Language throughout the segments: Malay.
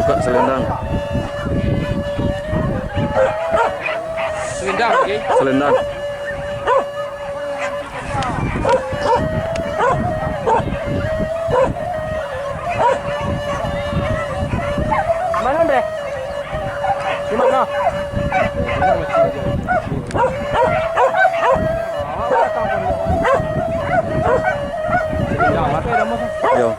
buka selendang. Selendang lagi. Selendang. Mana Andre? Di mana? Yo.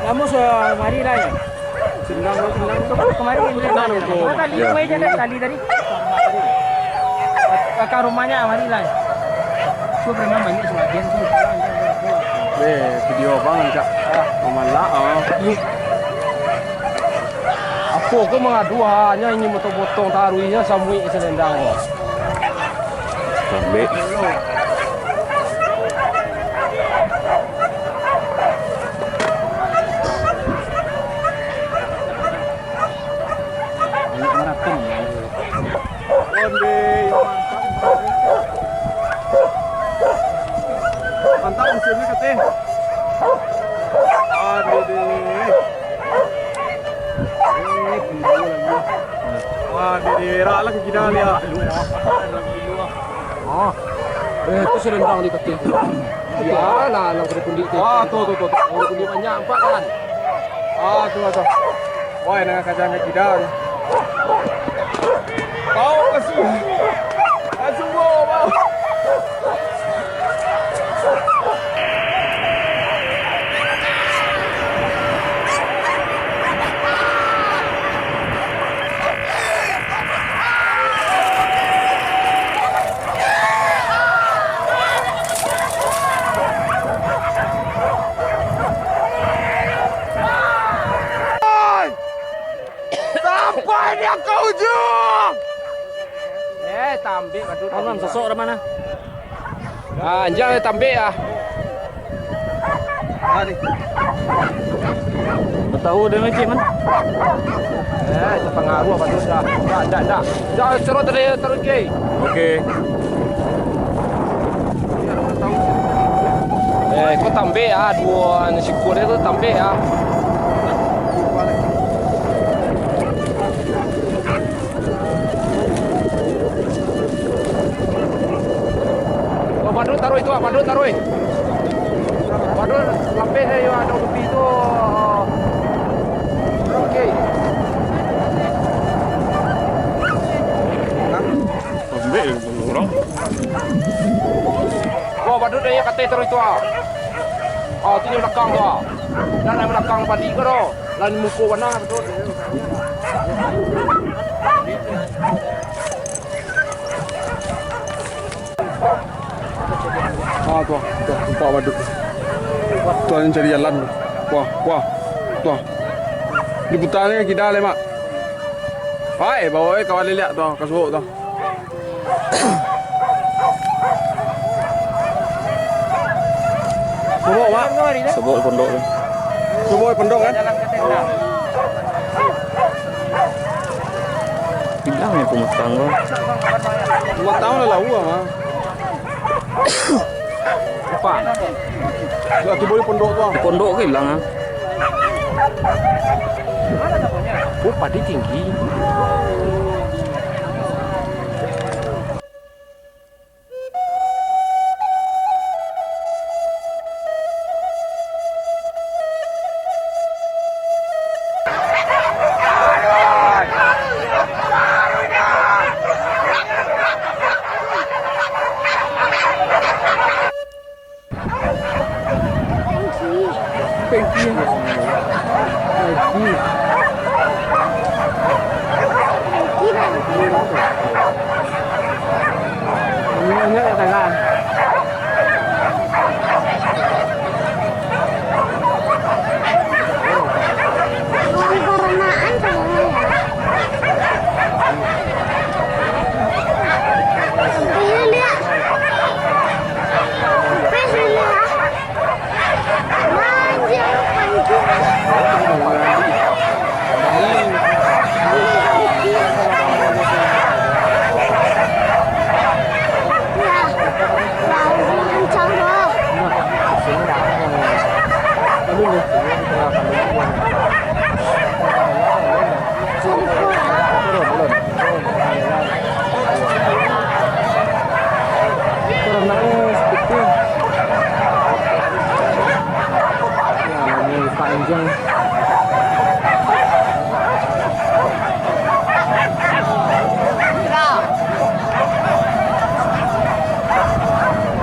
Kamu mari lah ya. Sindang kemarin tadi Ya. main je tadi tadi. Kakak rumahnya mari lah. Su pernah banyak sebagian tu. Video bang cak. Malah Apa kau mengadu hanya ini potong-potong taruhnya samui selendang kau. Sambil. Mantap musuhnya katanya. Aduh deh. Wah, dirak lah ke kita lihat. Itu selendang di kaki. Ya lah, lang kundi tu. Tuh. Kundi banyak empat kan. Tuh. Wah, dengan kacang kita. Kau kasih. Kasih bau. Sampai dia ke ujung. Tambik badut. Kanan sosok dah mana? Anjang tambik ah. Tahu dengan cik man? Itu pengaruh badut dah. Dah. Dah seru terus ke. Okey. Kau tambik ah dua sikur dia tu tambik ah. Badut taruh itu, badut taruh. Badut lapis dia ada tepi tu. Okey. Ambil orang. Wah, badut dia kata taruh itu ah. Ini belakang tu ah. Dan yang belakang padi ke tu. Lan muka warna betul. Tuh, lupa badut. Tuh yang cari jalan. Wah. Tuh. Diputarnya kita le mak. Hai, bawa kawan lihat tuh, kasut tuh. Subuk mak. Sebut pondok tu. Subuk pendok kan? Jalan ke tenda. Hilang ya pematang kau. 2 tahun lah lawa mah. Apa? Lagi boleh pondok tuh. Di pondok ke hilang ah? Oh, padi tinggi. Ini ya tangan.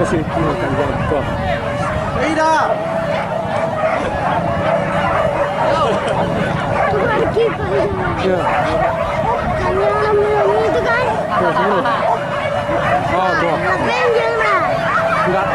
Kasi kinakanggan ko. Aida! Ya. Ah, tuh. Enggak.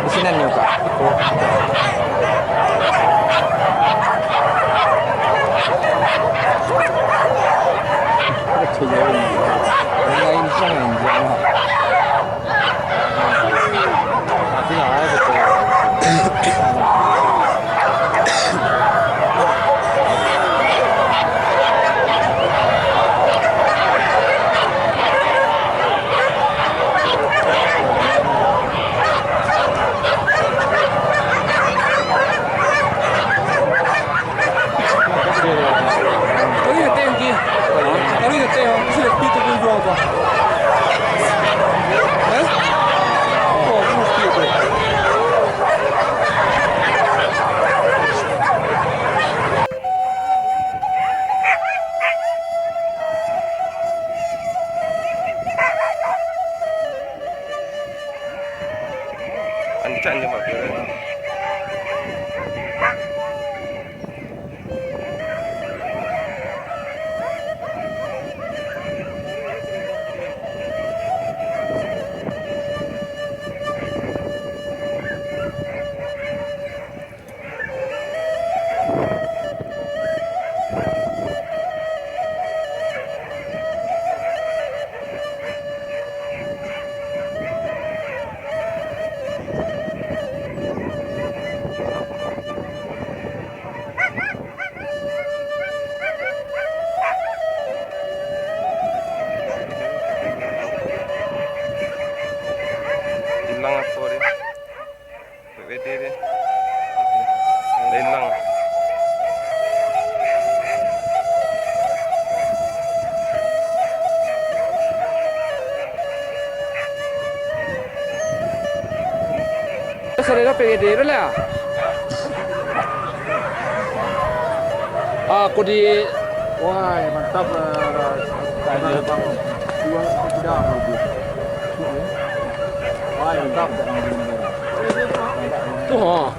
Bisinan niyo ka. Ngayon siya ngayon. Tapi nggak ada betul. Ancang je mak dia. Hilang apa dia? PWD dia. Hilang. Saya dah PWD dah lah. Aku di Wah, mantap lah. Tanya bang. Dua tidak mobil. Wah, mantap. tu ha.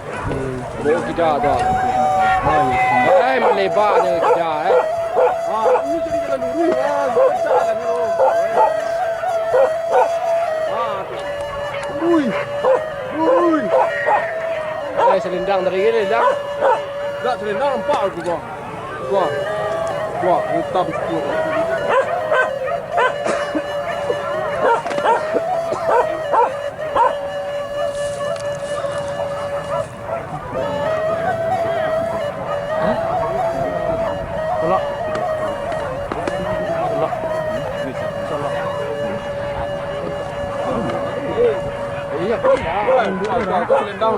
Bawa kita tu. Melebarnya kita Ini jadi jalan lurus. Jalan ni. Ui. Selendang dari ini dah. Tak selendang nampak aku bang. Wah, hitam tu. Iya, selendang.